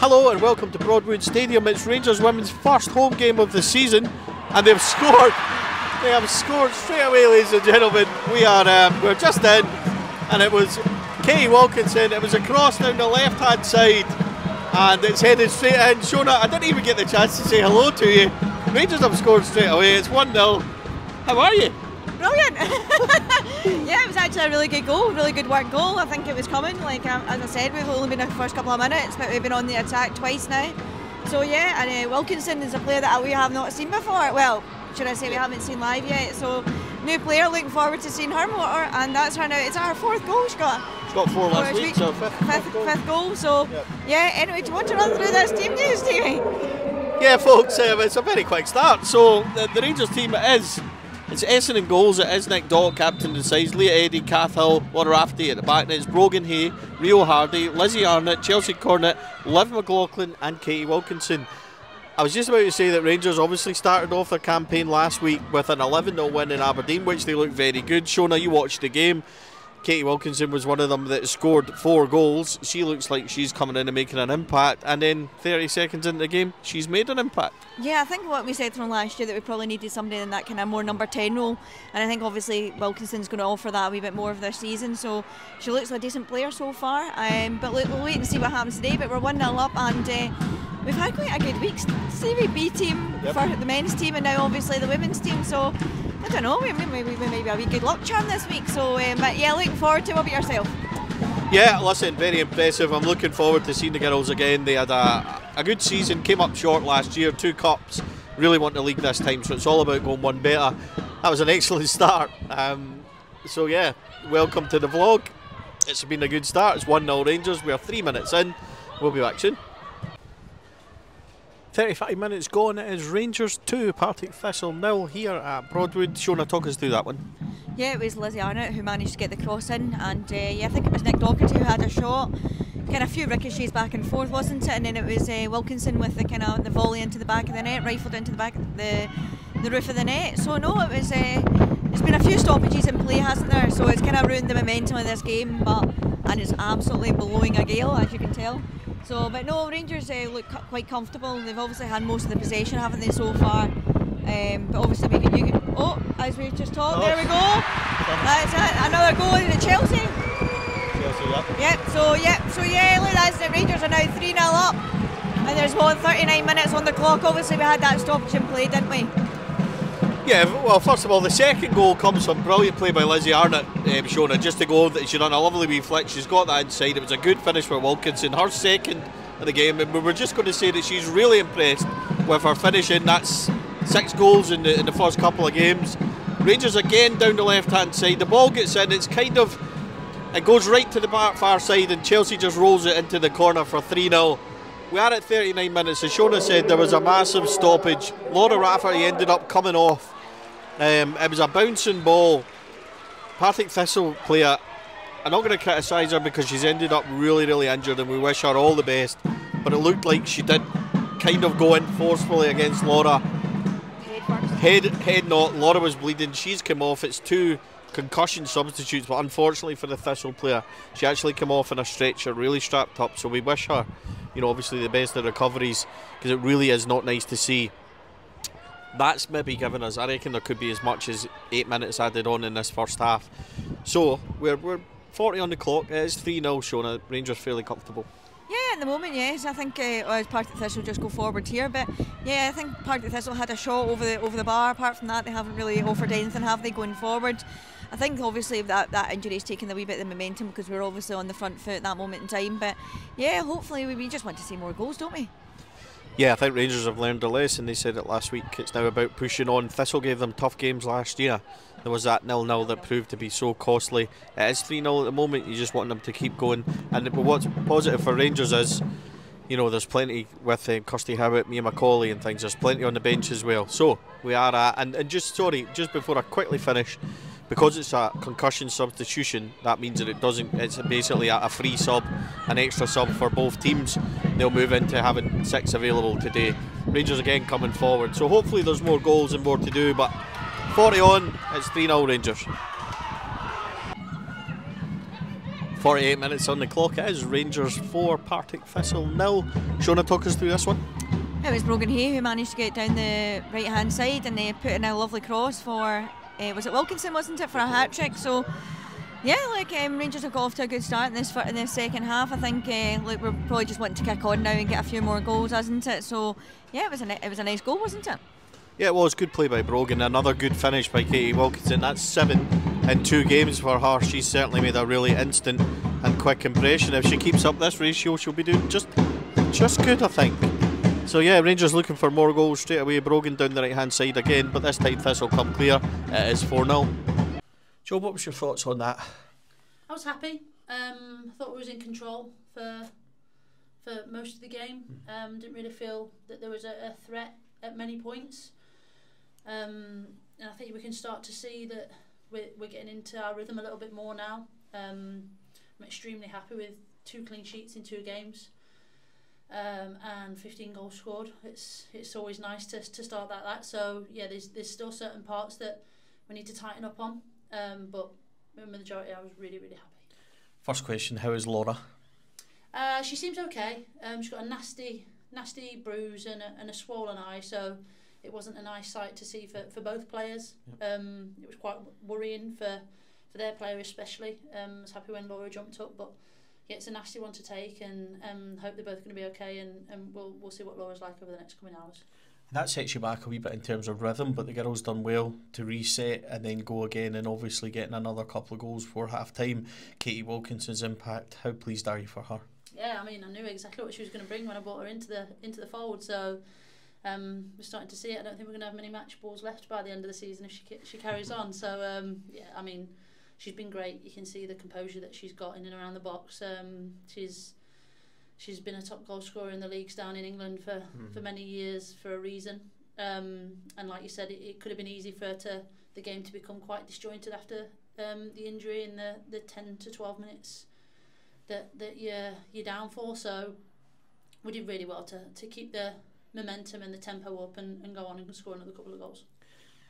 Hello and welcome to Broadwood Stadium. It's Rangers women's first home game of the season, and they've scored. They have scored straight away, ladies and gentlemen. We're just in, and it was Katie Wilkinson. It was a cross down the left-hand side, and it's headed straight in. Shona, I didn't even get the chance to say hello to you. Rangers have scored straight away. It's 1-0. How are you? Brilliant! Yeah, it was actually a really good goal, really good work goal. I think it was coming. Like as I said, we've only been in the first couple of minutes, but we've been on the attack twice now. So yeah, and Wilkinson is a player that we have not seen before. Well, should I say we haven't seen live yet? So new player, looking forward to seeing her more. And that's her now. It's our fourth goal she got. She's got 4 last week, so fifth goal. So yep. Yeah. Anyway, do you want to run through this team news, Stevie? Yeah, folks, it's a very quick start. So the Rangers team it's Essen in goals, it is Nick Dock, captain and sides, Leah Eddy, Kath Hill, Laura Rafferty at the back, and it's Brogan Hay, Rio Hardy, Lizzie Arnott, Chelsea Cornet, Liv McLaughlin and Katie Wilkinson. I was just about to say that Rangers obviously started off their campaign last week with an 11-0 win in Aberdeen, which they looked very good. Shona, you watched the game. Katie Wilkinson was one of them that scored 4 goals. She looks like she's coming in and making an impact, and then 30 seconds into the game, she's made an impact. Yeah, I think what we said from last year, that we probably needed somebody in that kind of more number 10 role, and I think obviously Wilkinson's going to offer that a wee bit more of this season, so she looks like a decent player so far. But look, we'll wait and see what happens today, but we're 1-0 up, and we've had quite a good week. Stevie B team for the men's team, and now obviously the women's team, so I don't know, maybe a wee good luck charm this week. So, but yeah, looking forward to it. What about yourself? Yeah, listen, very impressive. I'm looking forward to seeing the girls again. They had a good season, came up short last year, 2 cups, really want the league this time, so it's all about going one better. That was an excellent start. So yeah, welcome to the vlog. It's been a good start. It's 1-0 Rangers. We're 3 minutes in. We'll be back soon. 35 minutes gone. It is Rangers 2, Partick Thistle 0 here at Broadwood. Shona, talk us through that one. Yeah, it was Lizzie Arnott who managed to get the cross in, and yeah, I think it was Nick Doherty who had a shot. Kind of a few ricochets back and forth, wasn't it? And then it was Wilkinson with the kind of the volley into the back of the net, rifled into the back of the roof of the net. So no, it was. There's been a few stoppages in play, hasn't there? So it's kind of ruined the momentum of this game, and it's absolutely blowing a gale, as you can tell. So, but no, Rangers look quite comfortable. They've obviously had most of the possession, haven't they, so far? But obviously, as we just talked, there we go. That's it. Another goal in Chelsea. So yeah, look, that's it. Rangers are now 3-0 up, and there's more than 39 minutes on the clock. Obviously, we had that stoppage in play, didn't we? Yeah, well, first of all, the second goal comes from brilliant play by Lizzie Arnott, Shona, just to go that she done a lovely wee flick. She's got that inside. It was a good finish for Wilkinson, her second of the game, and we were just going to say that she's really impressed with her finishing. That's 6 goals in the first couple of games. Rangers again down the left-hand side. The ball gets in. It goes right to the far side, and Chelsea just rolls it into the corner for 3-0. We are at 39 minutes. As Shona said, there was a massive stoppage. Laura Rafferty ended up coming off. It was a bouncing ball. Partick Thistle player, I'm not going to criticise her because she's ended up really, really injured, and we wish her all the best. But it looked like she did kind of go in forcefully against Laura. Head not. Laura was bleeding. She's come off. It's 2 concussion substitutes, but unfortunately for the Thistle player, she actually came off in a stretcher, really strapped up. So we wish her, obviously the best of recoveries, because it really is not nice to see. That's maybe given us, I reckon there could be as much as 8 minutes added on in this first half. So we're 40 on the clock. It is 3-0, Shona. Rangers fairly comfortable. Yeah, at the moment, yes. I think Partick Thistle just go forward here, but yeah, I think Partick Thistle had a shot over the bar. Apart from that, they haven't really offered anything, have they, going forward? I think obviously that injury has taken a wee bit of the momentum, because we were obviously on the front foot at that moment in time. But yeah, hopefully we just want to see more goals, don't we? Yeah, I think Rangers have learned a lesson. They said it last week. It's now about pushing on. Thistle gave them tough games last year. There was that 0-0 that proved to be so costly. It is 3-0 at the moment. You just want them to keep going. And what's positive for Rangers is, there's plenty with Kirsty Howitt, Mia Macaulay and things. There's plenty on the bench as well. So we are at, and just before I quickly finish, because it's a concussion substitution, that means that it's basically a free sub, an extra sub for both teams. They'll move into having 6 available today. Rangers again coming forward, so hopefully there's more goals and more to do, but 40 on, it's 3-0 Rangers. 48 minutes on the clock. It is Rangers 4, Partick Thistle 0. Shona, talk us through this one. It was Brogan Hay who managed to get down the right hand side, and they put in a lovely cross for, was it Wilkinson, wasn't it, for a hat trick? So yeah, Rangers have got off to a good start in the second half. I think we're probably just wanting to kick on now and get a few more goals, isn't it? So yeah, it was a nice goal, wasn't it? Yeah, it was. Good play by Brogan. Another good finish by Katie Wilkinson. That's 7 in 2 games for her. She's certainly made a really instant and quick impression. If she keeps up this ratio, she'll be doing just good, I think. So yeah, Rangers looking for more goals straight away. Brogan down the right hand side again, but this time Thistle come clear. It is 4-0. Jo, what was your thoughts on that? I was happy. I thought we was in control for most of the game. Didn't really feel that there was a threat at many points. And I think we can start to see that we're getting into our rhythm a little bit more now. I'm extremely happy with 2 clean sheets in 2 games. And 15 goals scored. It's always nice to start like that. So yeah, there's still certain parts that we need to tighten up on. But in the majority, I was really happy. First question: how is Laura? She seems okay. She's got a nasty bruise and a swollen eye. So it wasn't a nice sight to see for both players. Yep. It was quite worrying for their player especially. I was happy when Laura jumped up, but yeah, it's a nasty one to take, and hope they're both going to be okay, and we'll see what Laura's like over the next coming hours. That sets you back a wee bit in terms of rhythm, but the girls done well to reset and then go again, and obviously getting another couple of goals for half time. Katie Wilkinson's impact, how pleased are you for her? Yeah, I mean, I knew exactly what she was going to bring when I brought her into the fold, so we're starting to see it. I don't think we're going to have many match balls left by the end of the season if she carries on. So yeah, I mean, she's been great. You can see the composure that she's got in and around the box. She's been a top goal scorer in the leagues down in England for many years for a reason. And like you said, it could have been easy for the game to become quite disjointed after the injury in the 10 to 12 minutes that you're down for. So we did really well to keep the momentum and the tempo up and go on and score another couple of goals.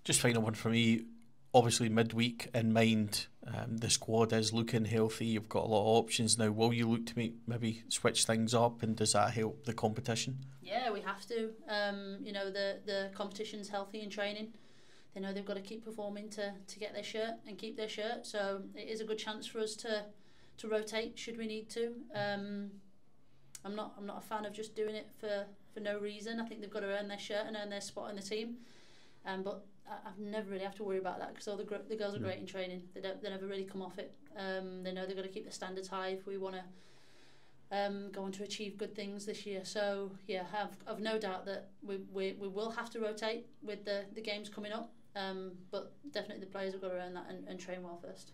Just final one for me. Obviously midweek in mind, the squad is looking healthy. You've got a lot of options now. Will you look to maybe switch things up, and does that help the competition? Yeah, we have to. You know, the competition's healthy in training. They know they've got to keep performing to get their shirt and keep their shirt. So it is a good chance for us to rotate should we need to. I'm not a fan of just doing it for no reason. I think they've got to earn their shirt and earn their spot in the team. But I've never really have to worry about that because all the girls are great in training. They never really come off it. They know they've got to keep the standards high if we want to go on to achieve good things this year. So yeah, I've no doubt that we will have to rotate with the games coming up. But definitely the players have got to earn that and train well first.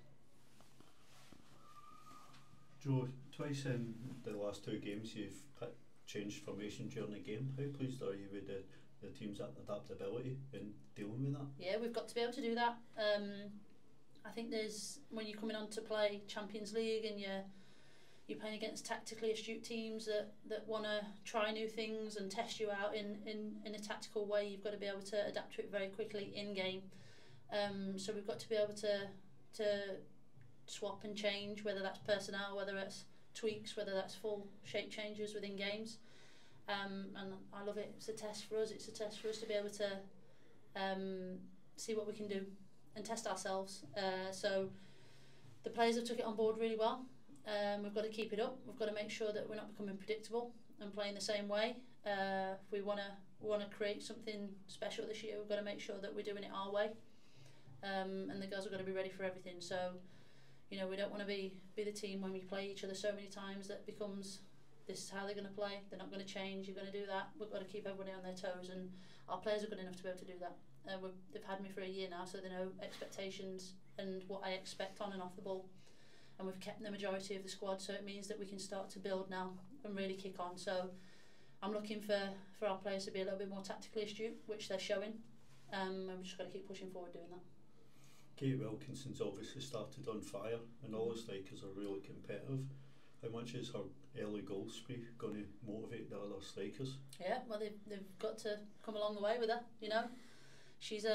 Jo, twice in the last 2 games you've changed formation during the game. How pleased are you with the team's adaptability in dealing with that? Yeah, we've got to be able to do that. I think there's, when you're coming on to play Champions League and you're playing against tactically astute teams that want to try new things and test you out in a tactical way, you've got to be able to adapt to it very quickly in game. So we've got to be able to swap and change, whether that's personnel, whether it's tweaks, whether that's full shape changes within games. And I love it. It's a test for us. It's a test for us to be able to see what we can do and test ourselves. So the players have took it on board really well. We've got to keep it up. We've got to make sure that we're not becoming predictable and playing the same way. If we want to create something special this year, we've got to make sure that we're doing it our way. And the girls have got to be ready for everything. So, you know, we don't want to be the team when we play each other so many times that becomes, this is how they're going to play, they're not going to change, you're going to do that. We've got to keep everybody on their toes, and our players are good enough to be able to do that. They've had me for a year now, so they know expectations and what I expect on and off the ball. And we've kept the majority of the squad, so it means that we can start to build now and really kick on. So I'm looking for our players to be a little bit more tactically astute, which they're showing, and we've just got to keep pushing forward doing that. Kate Wilkinson's obviously started on fire, and all the strikers are really competitive. How much is her early goal spree going to motivate the other strikers? Yeah, well, they've got to come along the way with her. You know, she's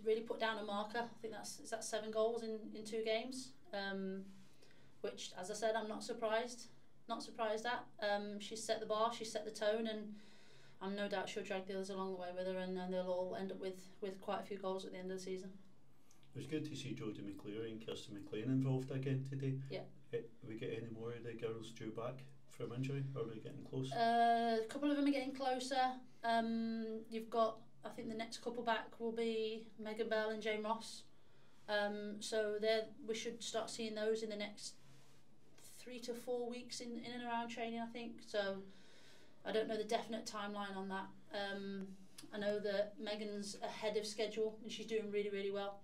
really put down a marker. I think that's 7 goals in 2 games, which, as I said, I'm not surprised at. She's set the bar, she's set the tone, and I'm no doubt she'll drag the others along the way with her, and they'll all end up with quite a few goals at the end of the season. It was good to see Jodie McCleary and Kirsten McLean involved again today. Yeah. We get any more of the girls due back from injury? Or are we getting close? A couple of them are getting closer. You've got, I think the next couple back will be Megan Bell and Jane Ross. So we should start seeing those in the next 3 to 4 weeks in and around training, I think. So I don't know the definite timeline on that. I know that Megan's ahead of schedule and she's doing really, really well.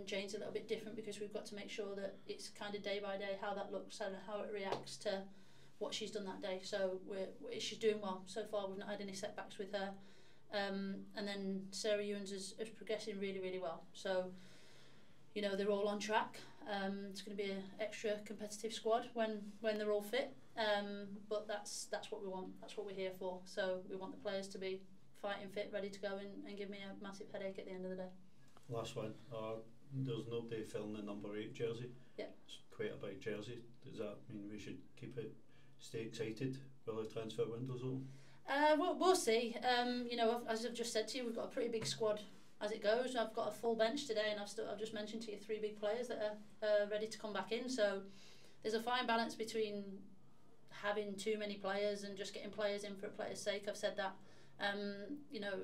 Jane's a little bit different because we've got to make sure that it's kind of day by day how that looks and how it reacts to what she's done that day. So she's doing well so far. We've not had any setbacks with her. And then Sarah Ewens is progressing really, really well. So, you know, they're all on track. It's going to be an extra competitive squad when they're all fit. But that's what we want. That's what we're here for. So we want the players to be fighting fit, ready to go and give me a massive headache at the end of the day. Last one. There's nobody filling the number 8 jersey. Yeah. It's quite a big jersey. Does that mean we should stay excited while the transfer window's open? We'll see. You know, as I've just said to you, we've got a pretty big squad as it goes. I've got a full bench today, and I've just mentioned to you 3 big players that are ready to come back in. So there's a fine balance between having too many players and just getting players in for a player's sake. I've said that. You know,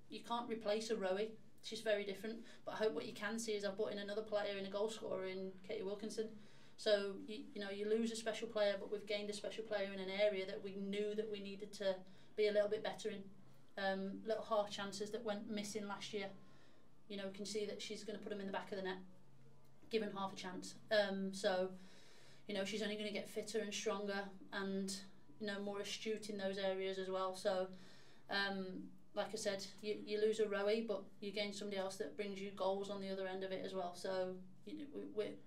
you can't replace a Rowie. She's very different. But I hope what you can see is I've brought in another player and a goal scorer in Katie Wilkinson. So you know, you lose a special player, but we've gained a special player in an area that we knew that we needed to be a little bit better in. Little half chances that went missing last year. You know, we can see that she's going to put them in the back of the net, given half a chance. So, you know, she's only going to get fitter and stronger and, you know, more astute in those areas as well. So, like I said, you lose a Rowie, but you gain somebody else that brings you goals on the other end of it as well. So, you know,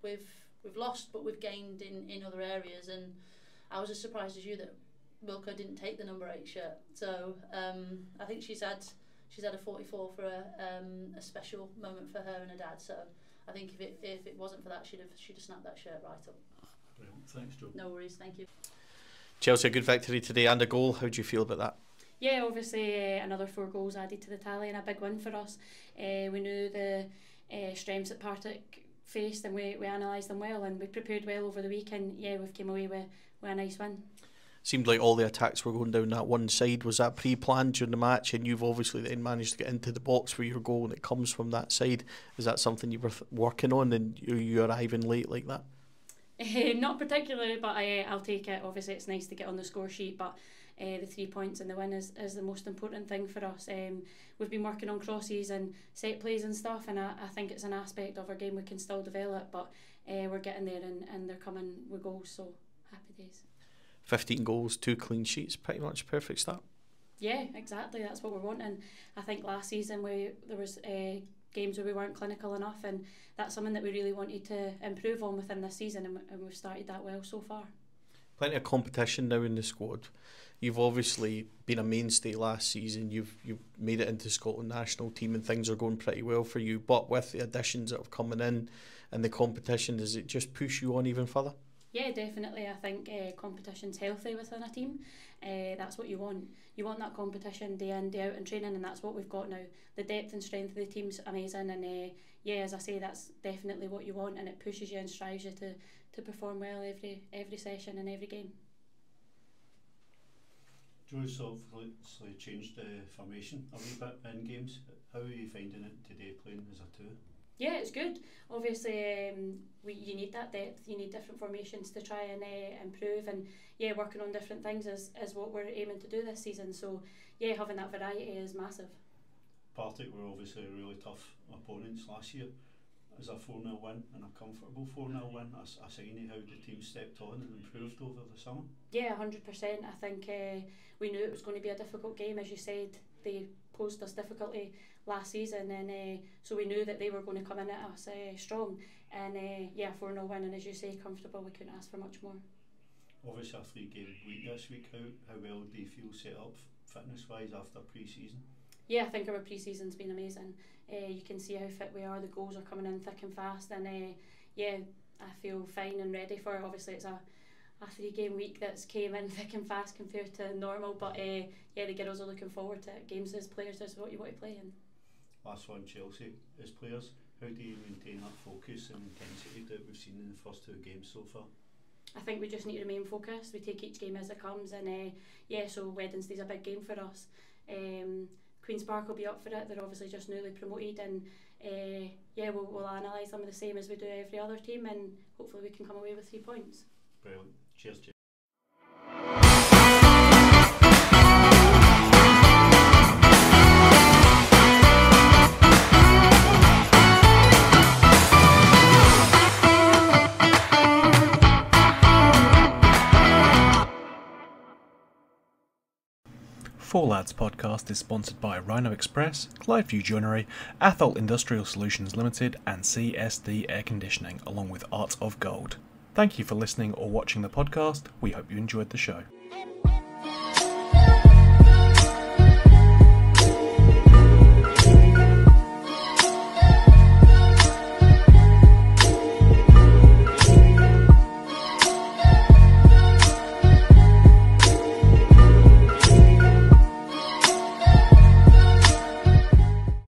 we've lost, but we've gained in other areas. And I was as surprised as you that Wilco didn't take the number 8 shirt. So I think she's had a 44 for a special moment for her and her dad. So I think if it wasn't for that, she'd have snapped that shirt right up. Brilliant. Thanks, Jo. No worries, thank you. Chelsea, a good victory today and a goal. How do you feel about that? Yeah, obviously another 4 goals added to the tally and a big win for us. We knew the strengths that Partick faced and we analysed them well and we prepared well over the week, and yeah, we've came away with a nice win. Seemed like all the attacks were going down that one side. Was that pre-planned during the match, and you've obviously then managed to get into the box for your goal and it comes from that side? Is that something you were working on and you arriving late like that? Not particularly, but I'll take it. Obviously it's nice to get on the score sheet, but the 3 points and the win is the most important thing for us. We've been working on crosses and set plays and stuff, and I think it's an aspect of our game we can still develop, but we're getting there and they're coming with goals, so happy days. 15 goals, 2 clean sheets, pretty much perfect start. Yeah, exactly, that's what we're wanting. I think last season there was games where we weren't clinical enough, and that's something that we really wanted to improve on within this season, and we've started that well so far. Plenty of competition now in the squad. You've obviously been a mainstay last season. You've made it into Scotland national team and things are going pretty well for you. But with the additions that have coming in and the competition, does it just push you on even further? Yeah, definitely. I think competition's healthy within a team. That's what you want. You want that competition day in, day out in training, and that's what we've got now. The depth and strength of the team's amazing, and yeah, as I say, that's definitely what you want, and it pushes you and strives you to perform well every session and every game. Jo's obviously changed the formation a wee bit in games. How are you finding it today playing as a 2? Yeah, it's good. Obviously, you need that depth. You need different formations to try and improve, and yeah, working on different things is what we're aiming to do this season. So yeah, having that variety is massive. Partick were obviously really tough opponents last year. Is a 4-0 win and a comfortable 4-0 win a sign of how the team stepped on and improved over the summer? Yeah, 100%. I think we knew it was going to be a difficult game. As you said, they posed us difficulty last season, and so we knew that they were going to come in at us strong, and yeah, 4-0 win, and as you say, comfortable. We couldn't ask for much more. Obviously a 3-game week this week. How well do you feel set up fitness wise after pre-season? Yeah, I think our pre-season's been amazing. You can see how fit we are. The goals are coming in thick and fast, and yeah, feel fine and ready for. Obviously it's a 3-game week that's came in thick and fast compared to normal, but yeah, the girls are looking forward to it. Games as players is what you want to play in. Last one, Chelsea, as players, how do you maintain that focus and intensity that we've seen in the first 2 games so far? I think we just need to remain focused. We take each game as it comes, and so Wednesday's a big game for us. Queen's Park will be up for it. They're obviously just newly promoted, and we'll analyse them the same as we do every other team, and hopefully we can come away with 3 points. Brilliant. Cheers, Jim. Four Lads podcast is sponsored by Rhino Express, Clyde Joinery, Athol Industrial Solutions Limited and CSD Air Conditioning, along with Art of Gold. Thank you for listening or watching the podcast. We hope you enjoyed the show.